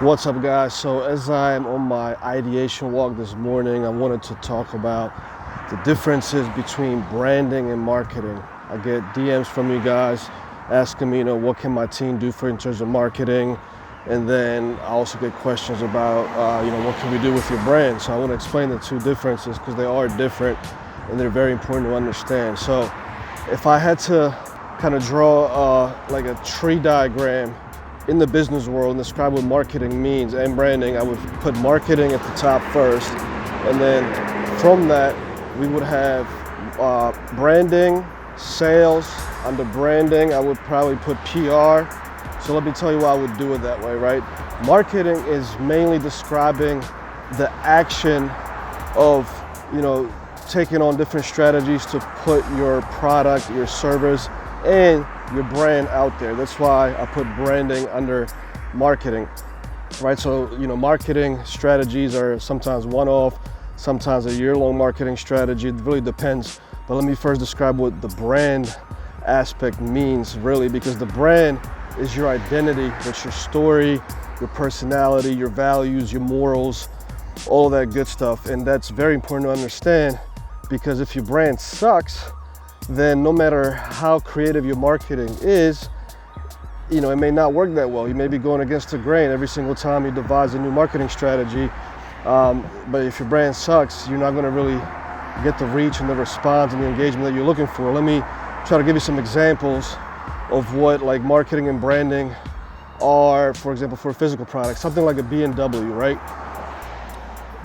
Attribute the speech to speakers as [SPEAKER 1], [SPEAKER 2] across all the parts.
[SPEAKER 1] What's up, guys? So as I'm on my ideation walk this morning, I wanted to talk about the differences between branding and marketing. I get DMs from you guys asking me, what can my team do in terms of marketing? And then I also get questions about, what can we do with your brand? So I want to explain the two differences because they are different and they're very important to understand. So if I had to kind of draw like a tree diagram in the business world and describe what marketing means and branding, I would put marketing at the top first, and then from that we would have branding, sales. Under branding I would probably put PR. So let me tell you why I would do it that way, right? Marketing is mainly describing the action of taking on different strategies to put your product, your service, and your brand out there. That's why I put branding under marketing, right? So, marketing strategies are sometimes one-off, sometimes a year-long marketing strategy. It really depends. But let me first describe what the brand aspect means, really, because the brand is your identity. It's your story, your personality, your values, your morals, all of that good stuff. And that's very important to understand, because if your brand sucks, then no matter how creative your marketing is, it may not work that well. You may be going against the grain every single time you devise a new marketing strategy. But if your brand sucks, you're not going to really get the reach and the response and the engagement that you're looking for. Let me try to give you some examples of what like marketing and branding are, for example, for a physical product. Something like a BMW, right?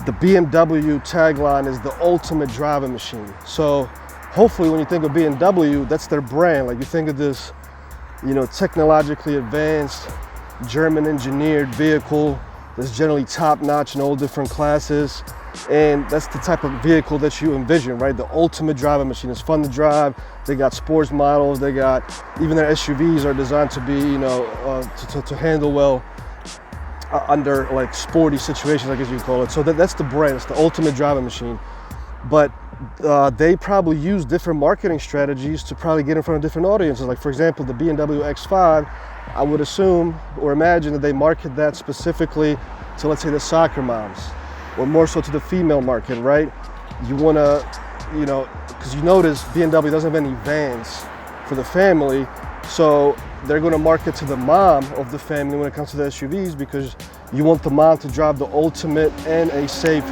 [SPEAKER 1] The BMW tagline is the ultimate driving machine. So hopefully when you think of BMW, that's their brand. Like you think of this, technologically advanced, German engineered vehicle that's generally top notch in all different classes. And that's the type of vehicle that you envision, right? The ultimate driving machine. It's fun to drive. They got sports models. They got, even their SUVs are designed to be, to handle well under like sporty situations, I guess you call it. So that's the brand. It's the ultimate driving machine. But they probably use different marketing strategies to probably get in front of different audiences. Like, for example, the BMW X5, I would assume or imagine that they market that specifically to, let's say, the soccer moms, or more so to the female market, right? You want to, because you notice BMW doesn't have any vans for the family, so they're going to market to the mom of the family when it comes to the SUVs, because you want the mom to drive the ultimate and a safe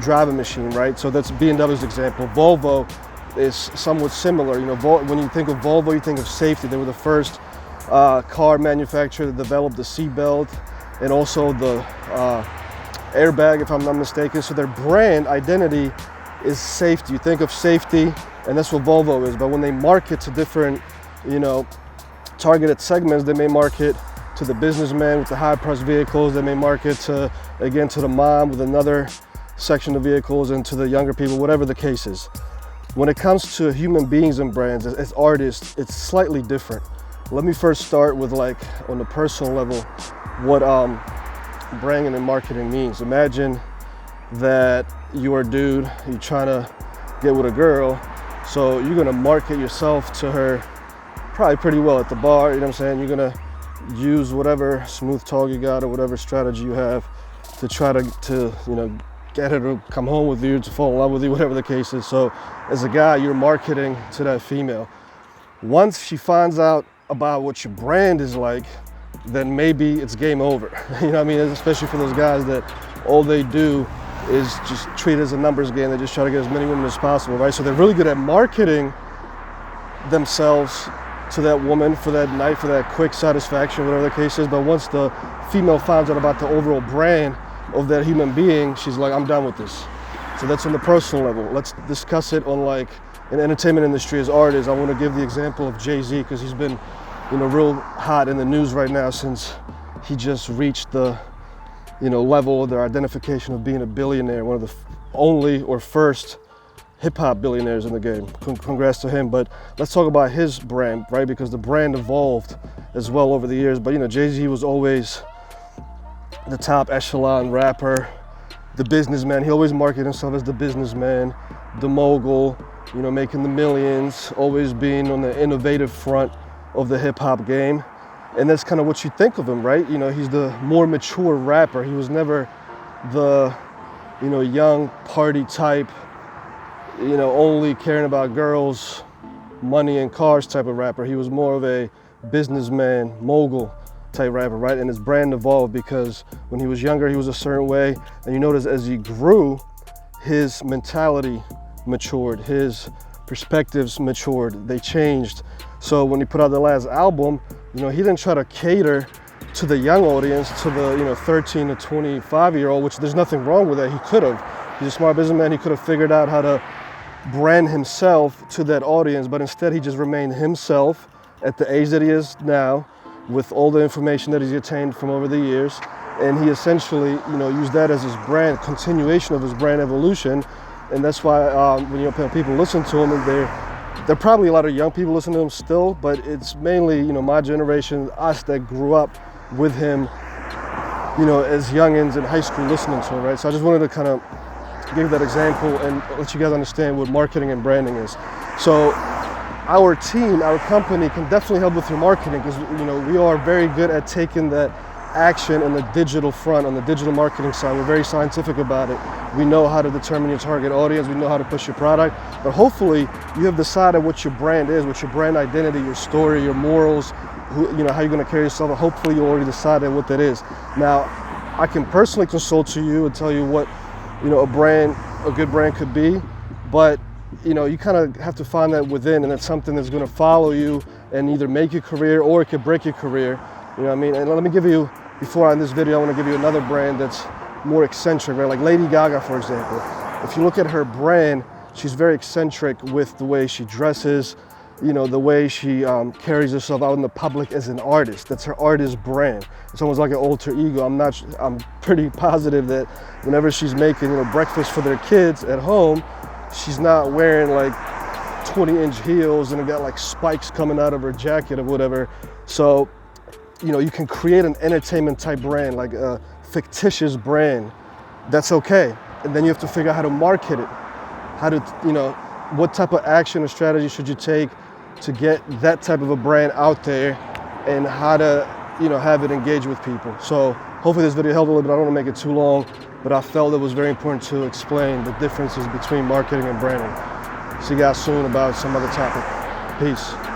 [SPEAKER 1] driving machine, right? So that's BMW's example. Volvo is somewhat similar. When you think of Volvo, you think of safety. They were the first car manufacturer that developed the seatbelt and also the airbag, if I'm not mistaken. So their brand identity is safety. You think of safety, and that's what Volvo is. But when they market to different, targeted segments, they may market to the businessman with the high-priced vehicles. They may market to the mom with another section of vehicles, and to the younger people, whatever the case is. When it comes to human beings and brands, as artists, it's slightly different. Let me first start with, like, on the personal level, what branding and marketing means. Imagine that you're a dude, you're trying to get with a girl, so you're gonna market yourself to her probably pretty well at the bar, you know what I'm saying? You're gonna use whatever smooth talk you got or whatever strategy you have to try to get her to come home with you, to fall in love with you, whatever the case is. So as a guy, you're marketing to that female. Once she finds out about what your brand is like, then maybe it's game over. You know what I mean? Especially for those guys that all they do is just treat it as a numbers game. They just try to get as many women as possible, right? So they're really good at marketing themselves to that woman for that night, for that quick satisfaction, whatever the case is. But once the female finds out about the overall brand of that human being, she's like, I'm done with this. So that's on the personal level. Let's discuss it on, like, in the entertainment industry as artists. I want to give the example of Jay-Z, because he's been real hot in the news right now since he just reached the level of their identification of being a billionaire, one of the only or first hip-hop billionaires in the game. Congrats to him. But let's talk about his brand, right? Because the brand evolved as well over the years. But Jay-Z was always the top echelon rapper, the businessman. He always marketed himself as the businessman, the mogul, making the millions, always being on the innovative front of the hip hop game. And that's kind of what you think of him, right? He's the more mature rapper. He was never the, young party type, only caring about girls, money and cars type of rapper. He was more of a businessman, mogul type rapper, right? And his brand evolved because when he was younger, he was a certain way. And you notice as he grew, his mentality matured, his perspectives matured, they changed. So when he put out the last album, he didn't try to cater to the young audience, to the 13 to 25-year-old, which there's nothing wrong with that. He could have. He's a smart businessman. He could have figured out how to brand himself to that audience, but instead he just remained himself at the age that he is now, with all the information that he's attained from over the years. And he essentially, used that as his brand, continuation of his brand evolution. And that's why when people listen to him, there are probably a lot of young people listening to him still, but it's mainly, my generation, us that grew up with him, as youngins in high school listening to him, right? So I just wanted to kind of give that example and let you guys understand what marketing and branding is. So our team, our company can definitely help with your marketing because, we are very good at taking that action on the digital front, on the digital marketing side. We're very scientific about it. We know how to determine your target audience. We know how to push your product. But hopefully you have decided what your brand is, what your brand identity, your story, your morals, how you're going to carry yourself. And hopefully you already decided what that is. Now, I can personally consult to you and tell you what, a good brand could be. But, you kind of have to find that within, and it's something that's going to follow you and either make your career or it could break your career. You know what I mean? And let me give you, before I end this video, I want to give you another brand that's more eccentric, right? Like Lady Gaga, for example. If you look at her brand, she's very eccentric with the way she dresses, the way she carries herself out in the public as an artist. That's her artist brand. It's almost like an alter ego. I'm pretty positive that whenever she's making, breakfast for their kids at home, she's not wearing like 20-inch heels and got like spikes coming out of her jacket or whatever. So, you can create an entertainment type brand, like a fictitious brand. That's okay. And then you have to figure out how to market it. How to, what type of action or strategy should you take to get that type of a brand out there and how to, have it engage with people. So hopefully this video helped a little bit. I don't want to make it too long, but I felt it was very important to explain the differences between marketing and branding. See you guys soon about some other topic. Peace.